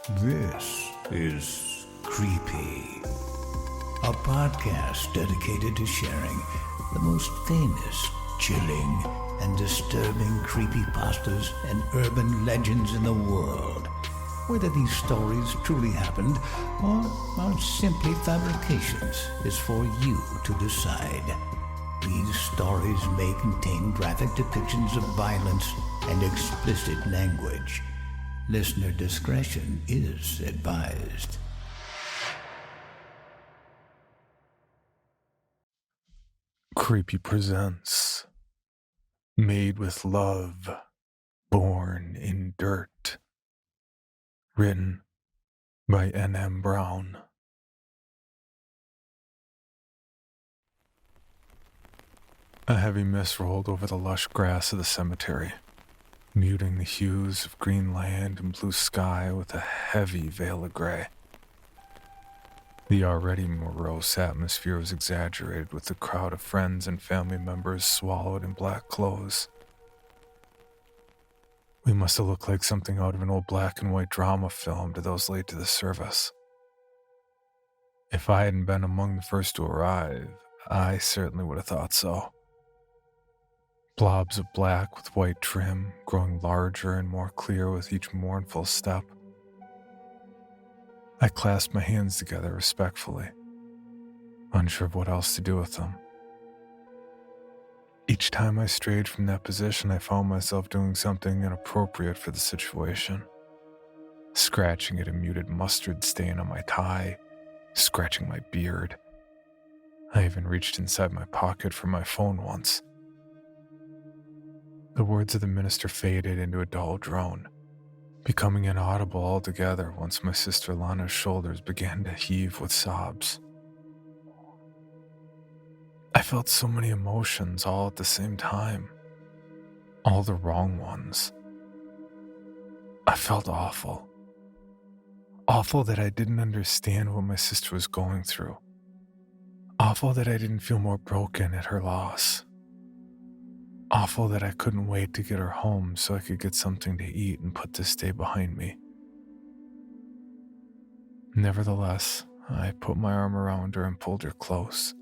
This is Creepy, a podcast dedicated to sharing the most famous, chilling, and disturbing creepypastas and urban legends in the world. Whether these stories truly happened or are simply fabrications is for you to decide. These stories may contain graphic depictions of violence and explicit language. Listener discretion is advised. Creepy presents Made with Love, Born in Dirt. Written by N.M. Brown. A heavy mist rolled over the lush grass of the cemetery, muting the hues of green land and blue sky with a heavy veil of gray. The already morose atmosphere was exaggerated with the crowd of friends and family members swallowed in black clothes. We must have looked like something out of an old black and white drama film to those late to the service. If I hadn't been among the first to arrive, I certainly would have thought so. Blobs of black with white trim, growing larger and more clear with each mournful step. I clasped my hands together respectfully, unsure of what else to do with them. Each time I strayed from that position, I found myself doing something inappropriate for the situation. Scratching at a muted mustard stain on my tie, scratching my beard. I even reached inside my pocket for my phone once. The words of the minister faded into a dull drone, becoming inaudible altogether once my sister Lana's shoulders began to heave with sobs. I felt so many emotions all at the same time. All the wrong ones. I felt awful. Awful that I didn't understand what my sister was going through. Awful that I didn't feel more broken at her loss. Awful that I couldn't wait to get her home so I could get something to eat and put this day behind me. Nevertheless, I put my arm around her and pulled her close,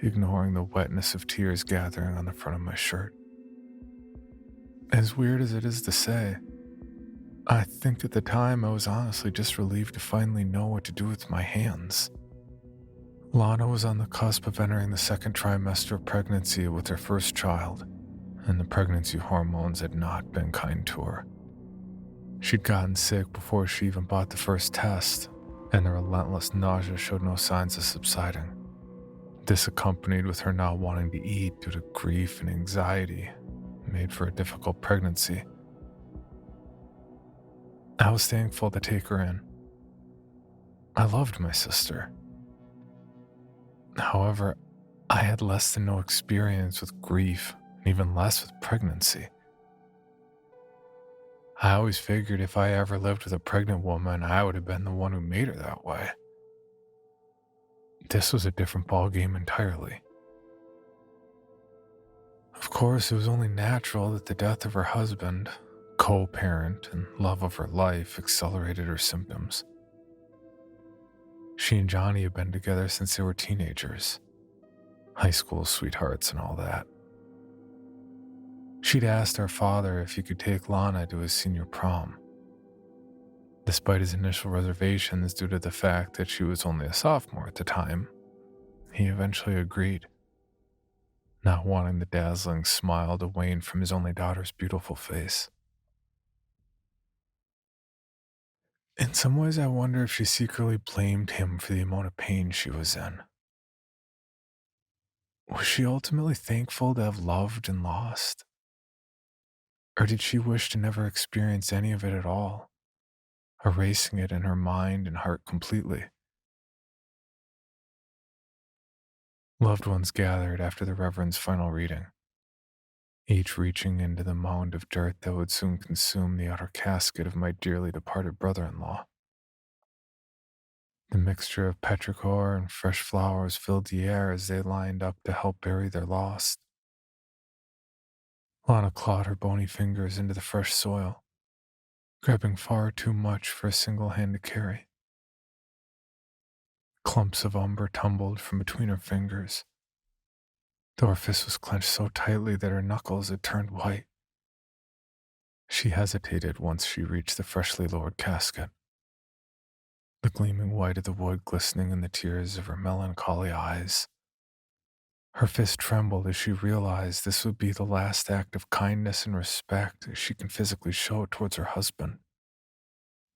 ignoring the wetness of tears gathering on the front of my shirt. As weird as it is to say, I think at the time I was honestly just relieved to finally know what to do with my hands. Lana was on the cusp of entering the second trimester of pregnancy with her first child, and the pregnancy hormones had not been kind to her. She'd gotten sick before she even bought the first test, and the relentless nausea showed no signs of subsiding. This, accompanied with her not wanting to eat due to grief and anxiety, made for a difficult pregnancy. I was thankful to take her in. I loved my sister. However, I had less than no experience with grief, and even less with pregnancy. I always figured if I ever lived with a pregnant woman, I would have been the one who made her that way. This was a different ballgame entirely. Of course, it was only natural that the death of her husband, co-parent and love of her life, accelerated her symptoms. She and Johnny had been together since they were teenagers, high school sweethearts and all that. She'd asked our father if he could take Lana to his senior prom. Despite his initial reservations due to the fact that she was only a sophomore at the time, he eventually agreed, not wanting the dazzling smile to wane from his only daughter's beautiful face. In some ways, I wonder if she secretly blamed him for the amount of pain she was in. Was she ultimately thankful to have loved and lost? Or did she wish to never experience any of it at all, erasing it in her mind and heart completely? Loved ones gathered after the Reverend's final reading, each reaching into the mound of dirt that would soon consume the outer casket of my dearly departed brother-in-law. The mixture of petrichor and fresh flowers filled the air as they lined up to help bury their lost. Lana clawed her bony fingers into the fresh soil, grabbing far too much for a single hand to carry. Clumps of umber tumbled from between her fingers, though her fist was clenched so tightly that her knuckles had turned white. She hesitated once she reached the freshly lowered casket, the gleaming white of the wood glistening in the tears of her melancholy eyes. Her fist trembled as she realized this would be the last act of kindness and respect she can physically show towards her husband.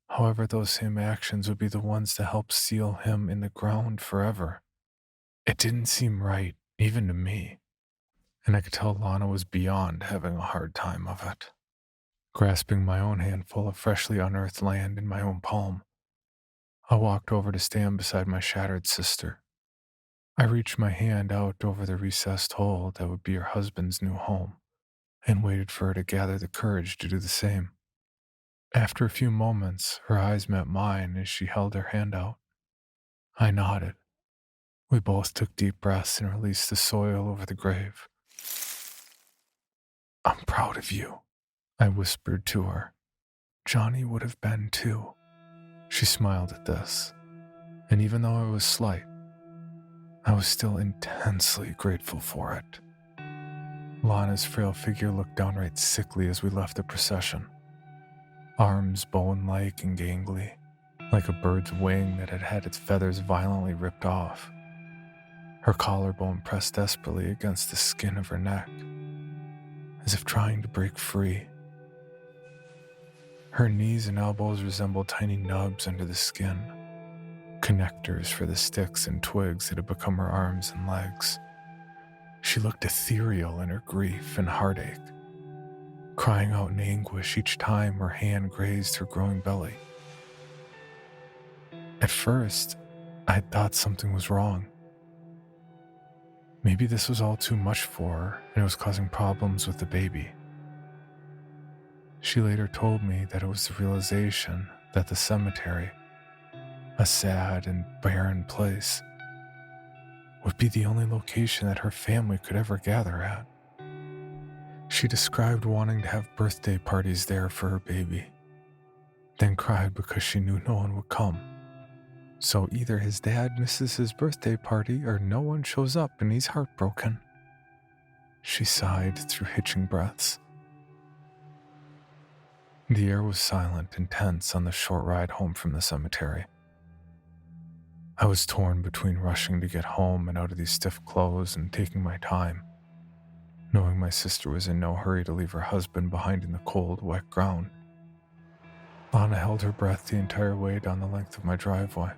However, those same actions would be the ones to help seal him in the ground forever. It didn't seem right, even to me, and I could tell Lana was beyond having a hard time of it. Grasping my own handful of freshly unearthed land in my own palm, I walked over to stand beside my shattered sister. I reached my hand out over the recessed hole that would be her husband's new home, and waited for her to gather the courage to do the same. After a few moments, her eyes met mine as she held her hand out. I nodded. We both took deep breaths and released the soil over the grave. "I'm proud of you," I whispered to her. "Johnny would have been too." She smiled at this, and even though it was slight, I was still intensely grateful for it. Lana's frail figure looked downright sickly as we left the procession. Arms bone-like and gangly, like a bird's wing that had had its feathers violently ripped off. Her collarbone pressed desperately against the skin of her neck, as if trying to break free. Her knees and elbows resembled tiny nubs under the skin, connectors for the sticks and twigs that had become her arms and legs. She looked ethereal in her grief and heartache, crying out in anguish each time her hand grazed her growing belly. At first, I had thought something was wrong. Maybe this was all too much for her and it was causing problems with the baby. She later told me that it was the realization that the cemetery, a sad and barren place, would be the only location that her family could ever gather at. She described wanting to have birthday parties there for her baby, then cried because she knew no one would come. So either his dad misses his birthday party or no one shows up and he's heartbroken. She sighed through hitching breaths. The air was silent and tense on the short ride home from the cemetery. I was torn between rushing to get home and out of these stiff clothes and taking my time, knowing my sister was in no hurry to leave her husband behind in the cold, wet ground. Lana held her breath the entire way down the length of my driveway,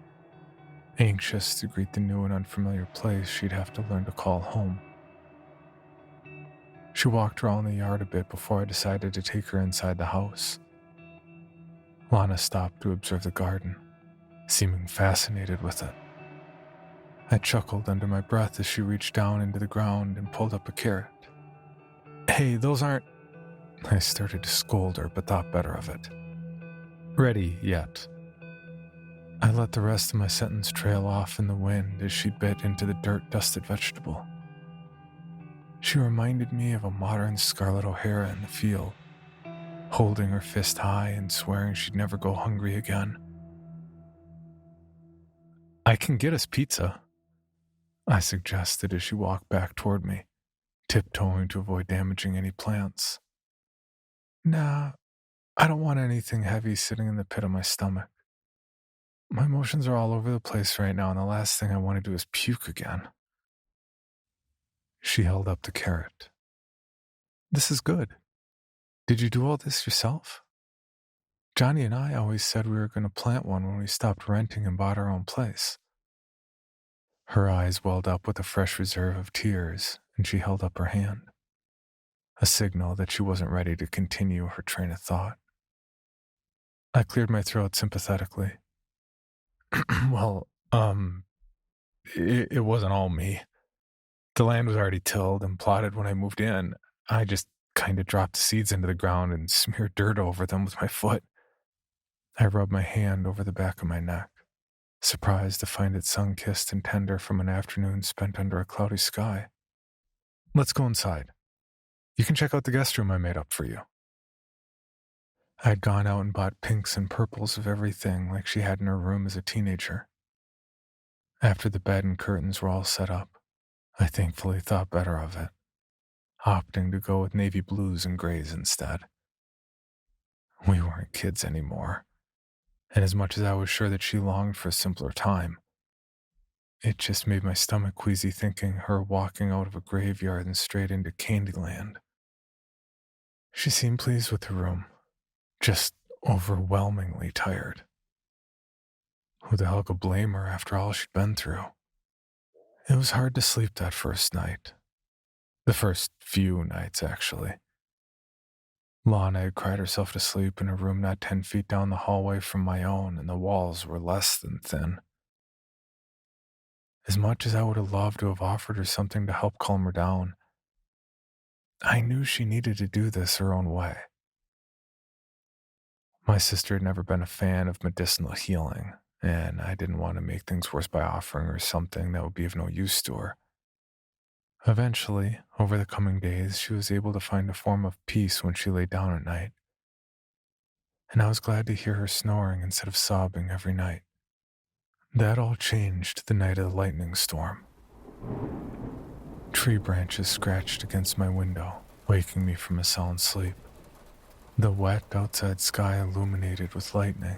anxious to greet the new and unfamiliar place she'd have to learn to call home. She walked around the yard a bit before I decided to take her inside the house. Lana stopped to observe the garden, seeming fascinated with it. I chuckled under my breath as she reached down into the ground and pulled up a carrot. "Hey, those aren't..." I started to scold her, but thought better of it. "Ready yet." I let the rest of my sentence trail off in the wind as she bit into the dirt-dusted vegetable. She reminded me of a modern Scarlet O'Hara in the field, holding her fist high and swearing she'd never go hungry again. "I can get us pizza," I suggested as she walked back toward me, tiptoeing to avoid damaging any plants. "Nah, I don't want anything heavy sitting in the pit of my stomach. My emotions are all over the place right now, and the last thing I want to do is puke again." She held up the carrot. "This is good. Did you do all this yourself? Johnny and I always said we were going to plant one when we stopped renting and bought our own place." Her eyes welled up with a fresh reserve of tears, and she held up her hand, a signal that she wasn't ready to continue her train of thought. I cleared my throat sympathetically. "Well, it wasn't all me. The land was already tilled and plotted when I moved in. I just kind of dropped the seeds into the ground and smeared dirt over them with my foot." I rubbed my hand over the back of my neck, surprised to find it sun-kissed and tender from an afternoon spent under a cloudy sky. "Let's go inside. You can check out the guest room I made up for you." I'd gone out and bought pinks and purples of everything like she had in her room as a teenager. After the bed and curtains were all set up, I thankfully thought better of it, opting to go with navy blues and grays instead. We weren't kids anymore, and as much as I was sure that she longed for a simpler time, it just made my stomach queasy thinking her walking out of a graveyard and straight into Candyland. She seemed pleased with the room, just overwhelmingly tired. Who the hell could blame her after all she'd been through? It was hard to sleep that first night. The first few nights, actually. Lana had cried herself to sleep in a room not 10 feet down the hallway from my own, and the walls were less than thin. As much as I would have loved to have offered her something to help calm her down, I knew she needed to do this her own way. My sister had never been a fan of medicinal healing, and I didn't want to make things worse by offering her something that would be of no use to her. Eventually, over the coming days, she was able to find a form of peace when she lay down at night, and I was glad to hear her snoring instead of sobbing every night. That all changed the night of the lightning storm. Tree branches scratched against my window, waking me from a sound sleep. The wet outside sky illuminated with lightning.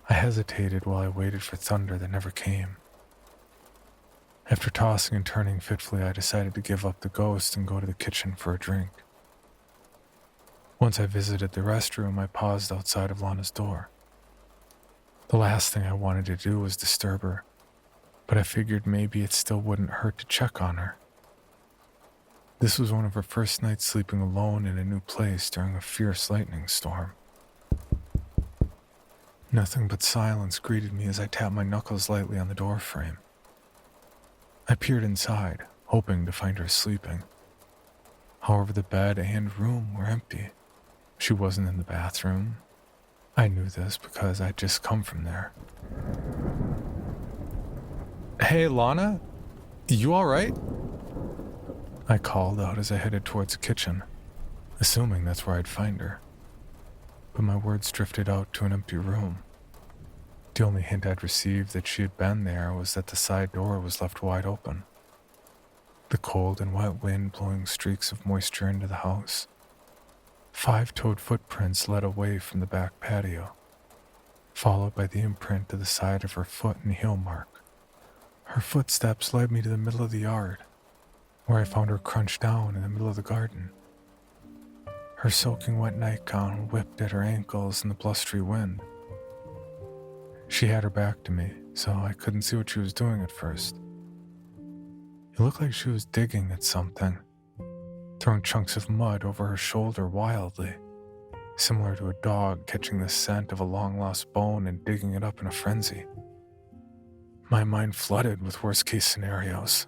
I hesitated while I waited for thunder that never came. After tossing and turning fitfully, I decided to give up the ghost and go to the kitchen for a drink. Once I visited the restroom, I paused outside of Lana's door. The last thing I wanted to do was disturb her, but I figured maybe it still wouldn't hurt to check on her. This was one of her first nights sleeping alone in a new place during a fierce lightning storm. Nothing but silence greeted me as I tapped my knuckles lightly on the door frame. I peered inside, hoping to find her sleeping. However, the bed and room were empty. She wasn't in the bathroom. I knew this because I'd just come from there. "Hey, Lana? You all right?" I called out as I headed towards the kitchen, assuming that's where I'd find her. But my words drifted out to an empty room. The only hint I'd received that she had been there was that the side door was left wide open. The cold and wet wind blowing streaks of moisture into the house. 5-toed footprints led away from the back patio, followed by the imprint of the side of her foot and heel mark. Her footsteps led me to the middle of the yard, where I found her crunched down in the middle of the garden. Her soaking wet nightgown whipped at her ankles in the blustery wind. She had her back to me, so I couldn't see what she was doing at first. It looked like she was digging at something, throwing chunks of mud over her shoulder wildly, similar to a dog catching the scent of a long-lost bone and digging it up in a frenzy. My mind flooded with worst-case scenarios.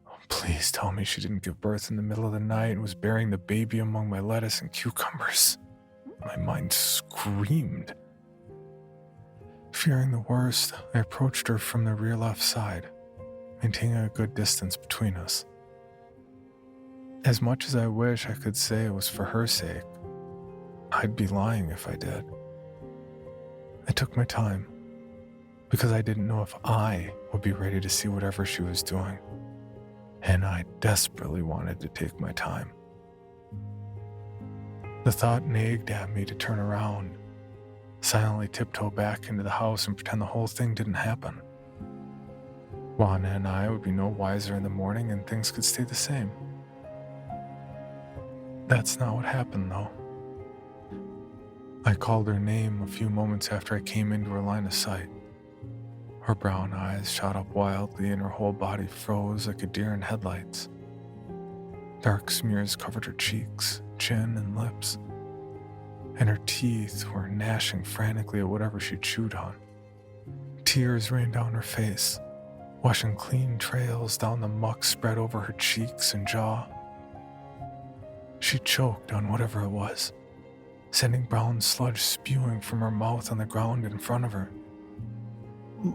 Oh, please tell me she didn't give birth in the middle of the night and was burying the baby among my lettuce and cucumbers. My mind screamed. Fearing the worst, I approached her from the rear left side, maintaining a good distance between us. As much as I wish I could say it was for her sake, I'd be lying if I did. I took my time, because I didn't know if I would be ready to see whatever she was doing, and I desperately wanted to take my time. The thought nagged at me to turn around, silently tiptoe back into the house and pretend the whole thing didn't happen. Lana and I would be no wiser in the morning and things could stay the same. That's not what happened, though. I called her name a few moments after I came into her line of sight. Her brown eyes shot up wildly and her whole body froze like a deer in headlights. Dark smears covered her cheeks, chin, and lips, and her teeth were gnashing frantically at whatever she chewed on. Tears rained down her face, washing clean trails down the muck spread over her cheeks and jaw. She choked on whatever it was, sending brown sludge spewing from her mouth on the ground in front of her.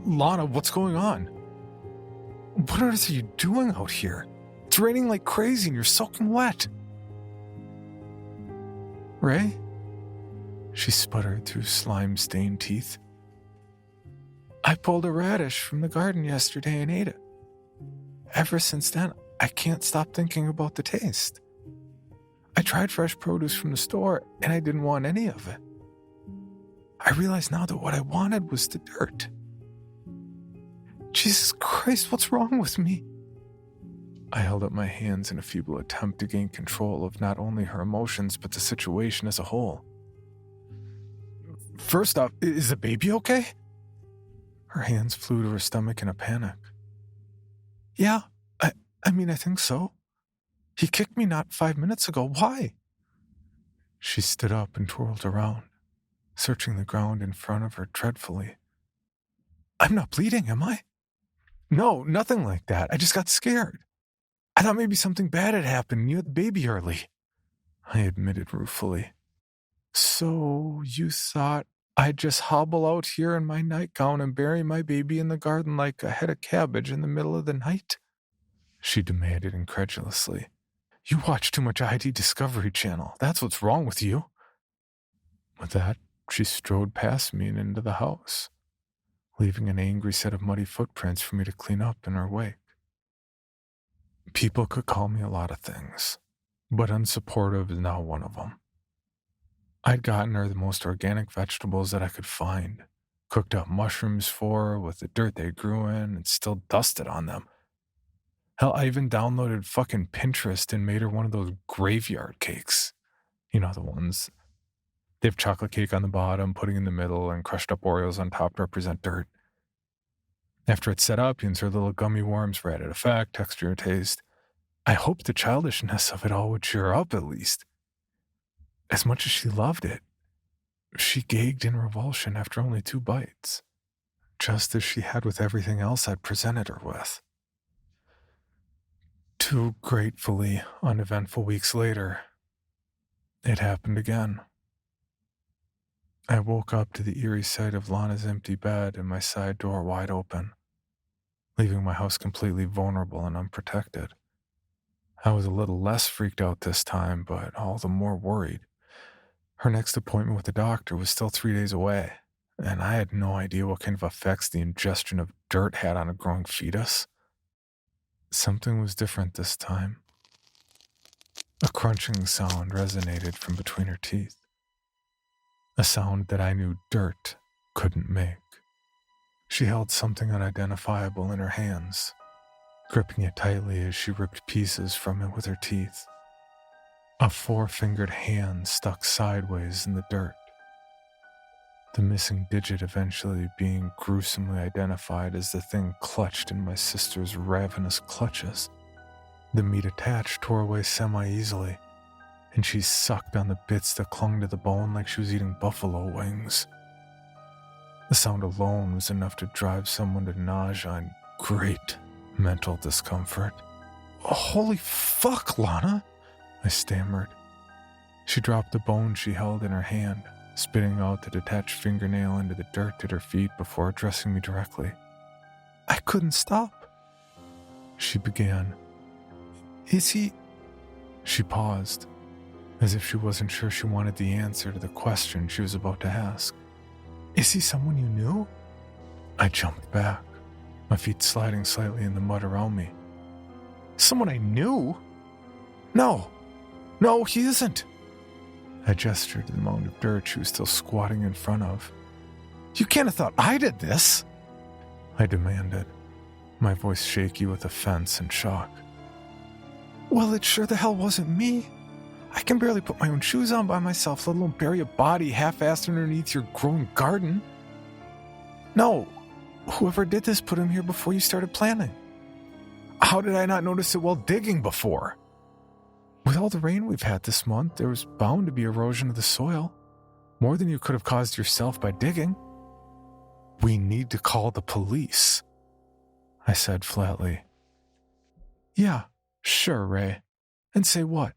"Lana, what's going on? What on earth are you doing out here? It's raining like crazy and you're soaking wet." "Ray, she sputtered through slime-stained teeth. I pulled a radish from the garden yesterday and ate it. Ever since then, I can't stop thinking about the taste. I tried fresh produce from the store, and I didn't want any of it. I realize now that what I wanted was the dirt. Jesus Christ, what's wrong with me? I held up my hands in a feeble attempt to gain control of not only her emotions, but the situation as a whole. First off, is the baby okay? Her hands flew to her stomach in a panic. Yeah, I think so. He kicked me not 5 minutes ago. Why? She stood up and twirled around, searching the ground in front of her dreadfully. I'm not bleeding, am I? No, nothing like that. I just got scared. I thought maybe something bad had happened and you had the baby early. I admitted ruefully. So you thought I'd just hobble out here in my nightgown and bury my baby in the garden like a head of cabbage in the middle of the night? She demanded incredulously. You watch too much ID Discovery Channel. That's what's wrong with you. With that, she strode past me and into the house, leaving an angry set of muddy footprints for me to clean up in her wake. People could call me a lot of things, but unsupportive is not one of them. I'd gotten her the most organic vegetables that I could find, cooked up mushrooms for her with the dirt they grew in and still dusted on them. Hell, I even downloaded fucking Pinterest and made her one of those graveyard cakes. You know, the ones. They have chocolate cake on the bottom, pudding in the middle, and crushed up Oreos on top to represent dirt. After it's set up, you insert little gummy worms for added effect, texture, and taste. I hoped the childishness of it all would cheer her up at least. As much as she loved it, she gagged in revulsion after only 2 bites, just as she had with everything else I'd presented her with. 2 gratefully uneventful weeks later, it happened again. I woke up to the eerie sight of Lana's empty bed and my side door wide open, leaving my house completely vulnerable and unprotected. I was a little less freaked out this time, but all the more worried. Her next appointment with the doctor was still 3 days away, and I had no idea what kind of effects the ingestion of dirt had on a growing fetus. Something was different this time. A crunching sound resonated from between her teeth. A sound that I knew dirt couldn't make. She held something unidentifiable in her hands, gripping it tightly as she ripped pieces from it with her teeth. A 4-fingered hand stuck sideways in the dirt. The missing digit eventually being gruesomely identified as the thing clutched in my sister's ravenous clutches. The meat attached tore away semi-easily, and she sucked on the bits that clung to the bone like she was eating buffalo wings. The sound alone was enough to drive someone to nausea and great mental discomfort. Holy fuck, Lana, I stammered. She dropped the bone she held in her hand, spitting out the detached fingernail into the dirt at her feet before addressing me directly. I couldn't stop. She began. Is he... She paused, as if she wasn't sure she wanted the answer to the question she was about to ask. Is he someone you knew? I jumped back, my feet sliding slightly in the mud around me. Someone I knew? No, he isn't. I gestured to the mound of dirt she was still squatting in front of. You can't have thought I did this, I demanded, my voice shaky with offense and shock. Well, it sure the hell wasn't me. I can barely put my own shoes on by myself, let alone bury a body half-assed underneath your growing garden. No, whoever did this put him here before you started planning. How did I not notice it while digging before? With all the rain we've had this month, there was bound to be erosion of the soil, more than you could have caused yourself by digging. We need to call the police, I said flatly. Yeah, sure, Ray. And say what?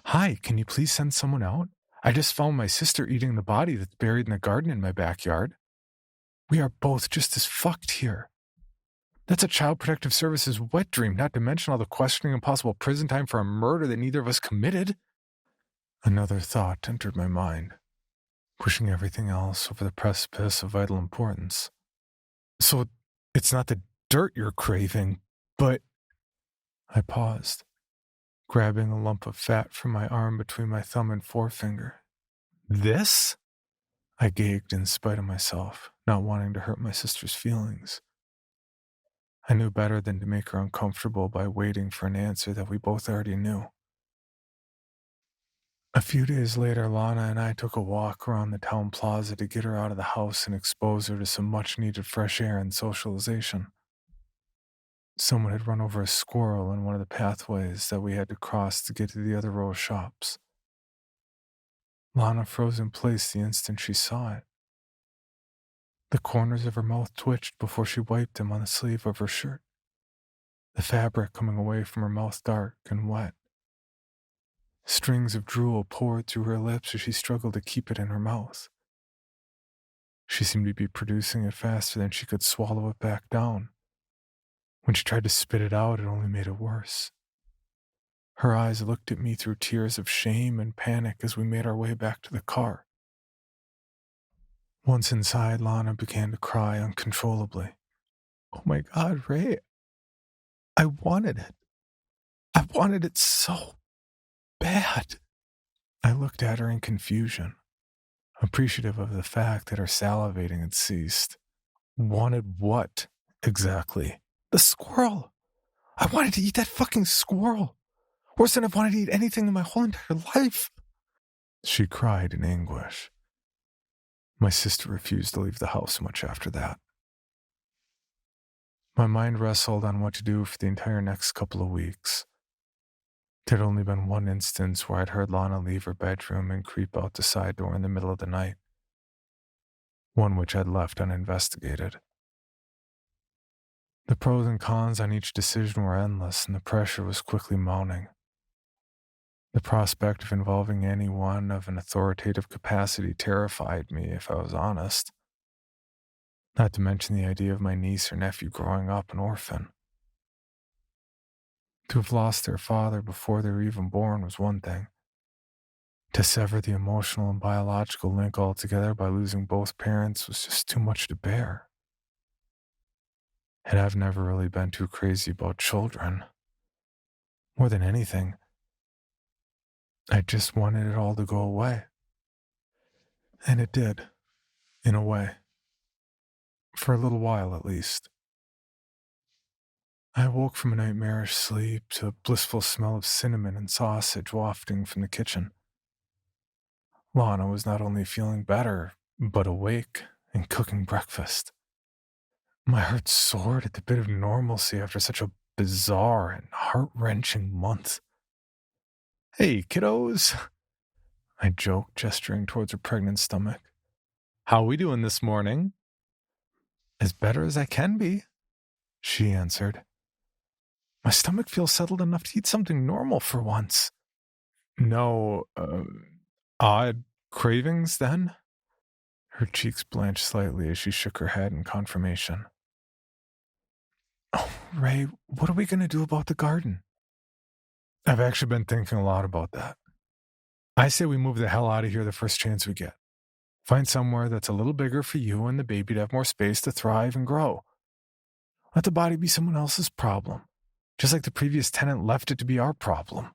Hi, can you please send someone out? I just found my sister eating the body that's buried in the garden in my backyard. We are both just as fucked here. That's a Child Protective Services wet dream, not to mention all the questioning and possible prison time for a murder that neither of us committed. Another thought entered my mind. pushing everything else over the precipice of vital importance. So it's not the dirt you're craving, but... I paused, grabbing a lump of fat from my arm between my thumb and forefinger. This? I gagged in spite of myself, not wanting to hurt my sister's feelings. I knew better than to make her uncomfortable by waiting for an answer that we both already knew. A few days later, Lana and I took a walk around the town plaza to get her out of the house and expose her to some much-needed fresh air and socialization. Someone had run over a squirrel in one of the pathways that we had to cross to get to the other row of shops. Lana froze in place the instant she saw it. The corners of her mouth twitched before she wiped them on the sleeve of her shirt, the fabric coming away from her mouth dark and wet. Strings of drool poured through her lips as she struggled to keep it in her mouth. She seemed to be producing it faster than she could swallow it back down. When she tried to spit it out, it only made it worse. Her eyes looked at me through tears of shame and panic as we made our way back to the car. Once inside, Lana began to cry uncontrollably. Oh my God, Ray. I wanted it. I wanted it so bad. I looked at her in confusion, appreciative of the fact that her salivating had ceased. Wanted what, exactly? The squirrel. I wanted to eat that fucking squirrel. Worse than I've wanted to eat anything in my whole entire life. She cried in anguish. My sister refused to leave the house much after that. My mind wrestled on what to do for the entire next couple of weeks. There'd only been one instance where I'd heard Lana leave her bedroom and creep out the side door in the middle of the night. One which I'd left uninvestigated. The pros and cons on each decision were endless, and the pressure was quickly mounting. The prospect of involving anyone of an authoritative capacity terrified me, if I was honest. Not to mention the idea of my niece or nephew growing up an orphan. To have lost their father before they were even born was one thing. To sever the emotional and biological link altogether by losing both parents was just too much to bear. And I've never really been too crazy about children. More than anything, I just wanted it all to go away. And it did, in a way. For a little while, at least. I awoke from a nightmarish sleep to a blissful smell of cinnamon and sausage wafting from the kitchen. Lana was not only feeling better, but awake and cooking breakfast. My heart soared at the bit of normalcy after such a bizarre and heart-wrenching month. Hey, kiddos, I joked, gesturing towards her pregnant stomach. How we doing this morning? As better as I can be, she answered. My stomach feels settled enough to eat something normal for once. No, odd cravings, then? Her cheeks blanched slightly as she shook her head in confirmation. Oh, Ray, what are we going to do about the garden? I've actually been thinking a lot about that. I say we move the hell out of here the first chance we get. Find somewhere that's a little bigger for you and the baby to have more space to thrive and grow. Let the body be someone else's problem, just like the previous tenant left it to be our problem,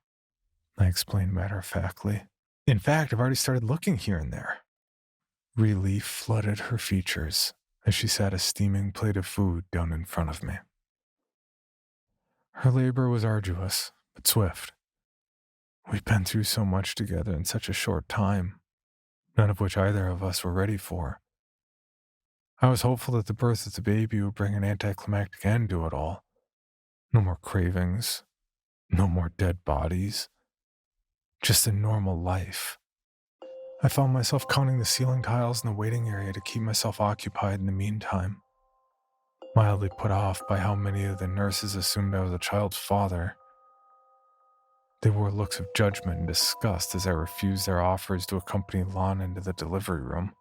I explained matter-of-factly. In fact, I've already started looking here and there. Relief flooded her features as she sat a steaming plate of food down in front of me. Her labor was arduous, but swift. We'd been through so much together in such a short time, none of which either of us were ready for. I was hopeful that the birth of the baby would bring an anticlimactic end to it all. No more cravings, no more dead bodies, just a normal life. I found myself counting the ceiling tiles in the waiting area to keep myself occupied in the meantime, mildly put off by how many of the nurses assumed I was a child's father. They wore looks of judgment and disgust as I refused their offers to accompany Lana into the delivery room,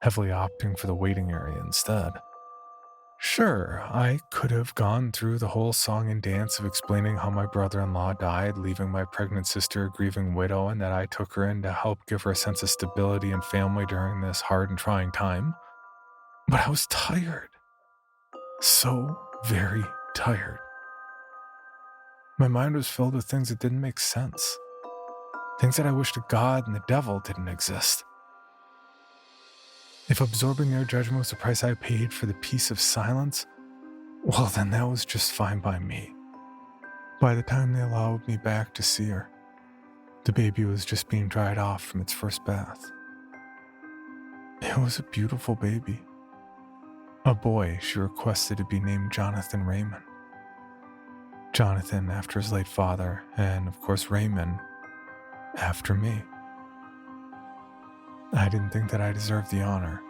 heavily opting for the waiting area instead. Sure, I could have gone through the whole song and dance of explaining how my brother-in-law died, leaving my pregnant sister a grieving widow, and that I took her in to help give her a sense of stability and family during this hard and trying time. But I was tired. So very tired. My mind was filled with things that didn't make sense. Things that I wished God and the devil didn't exist. If absorbing their judgment was the price I paid for the peace of silence, well, then that was just fine by me. By the time they allowed me back to see her, the baby was just being dried off from its first bath. It was a beautiful baby. A boy she requested to be named Jonathan Raymond. Jonathan after his late father, and of course Raymond after me. I didn't think that I deserved the honor,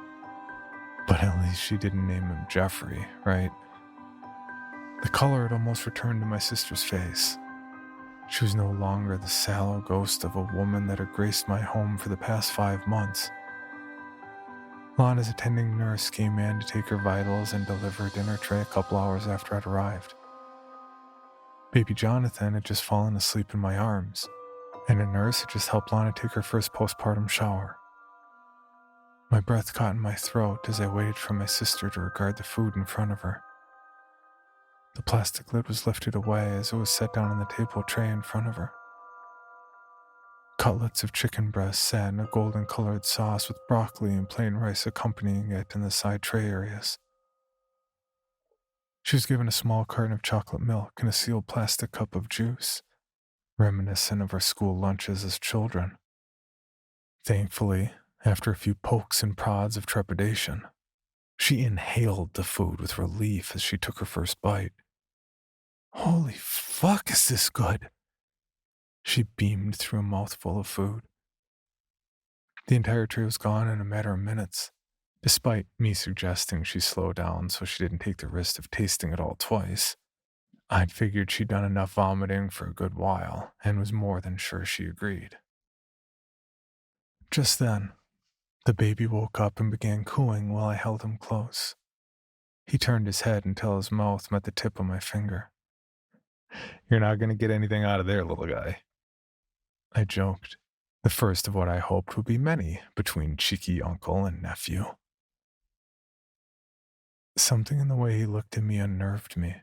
but at least she didn't name him Jeffrey, right? The color had almost returned to my sister's face. She was no longer the sallow ghost of a woman that had graced my home for the past 5 months. Lana's attending nurse came in to take her vitals and deliver her dinner tray a couple hours after I'd arrived. Baby Jonathan had just fallen asleep in my arms, and a nurse had just helped Lana take her first postpartum shower. My breath caught in my throat as I waited for my sister to regard the food in front of her. The plastic lid was lifted away as it was set down on the table tray in front of her. Cutlets of chicken breast sat in a golden-colored sauce with broccoli and plain rice accompanying it in the side tray areas. She was given a small carton of chocolate milk and a sealed plastic cup of juice, reminiscent of our school lunches as children. Thankfully, after a few pokes and prods of trepidation, she inhaled the food with relief as she took her first bite. "Holy fuck, is this good?" She beamed through a mouthful of food. The entire tray was gone in a matter of minutes, despite me suggesting she slow down so she didn't take the risk of tasting it all twice. I'd figured she'd done enough vomiting for a good while, and was more than sure she agreed. Just then, the baby woke up and began cooing while I held him close. He turned his head until his mouth met the tip of my finger. "You're not going to get anything out of there, little guy," I joked, the first of what I hoped would be many between cheeky uncle and nephew. Something in the way he looked at me unnerved me.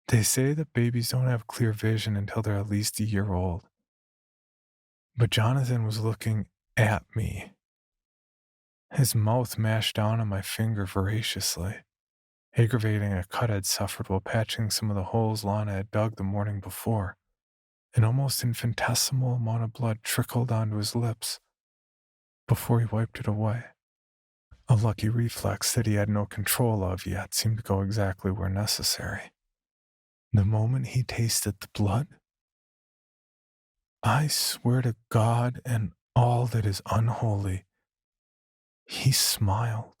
They say that babies don't have clear vision until they're at least a year old. But Jonathan was looking at me. His mouth mashed down on my finger voraciously, aggravating a cut I'd suffered while patching some of the holes Lana had dug the morning before. An almost infinitesimal amount of blood trickled onto his lips before he wiped it away. A lucky reflex that he had no control of yet seemed to go exactly where necessary. The moment he tasted the blood, I swear to God and all that is unholy, he smiled.